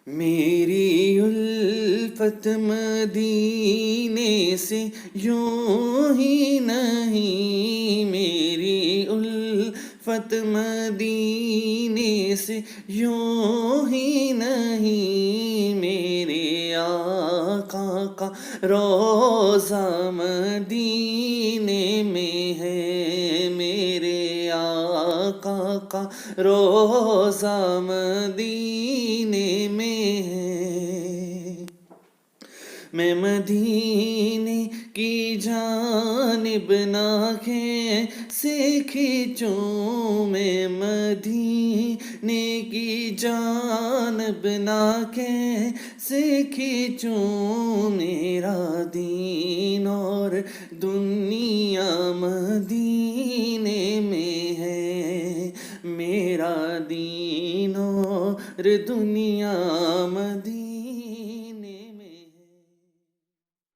میری الفت مدینے سے یوں ہی نہیں، میری الفت مدینے سے یوں ہی نہیں، میرے آقا کا روضہ مدینے میں ہے، میرے آقا کا روضہ مدینے میں ہے۔ میں مدینے کی جانب نہ کیسے کھینچوں، میں مدینے کی جانب نہ کیسے کھینچوں، میرا دین اور دنیا مدینے میں ہے، میرا دین اور دنیا مدینے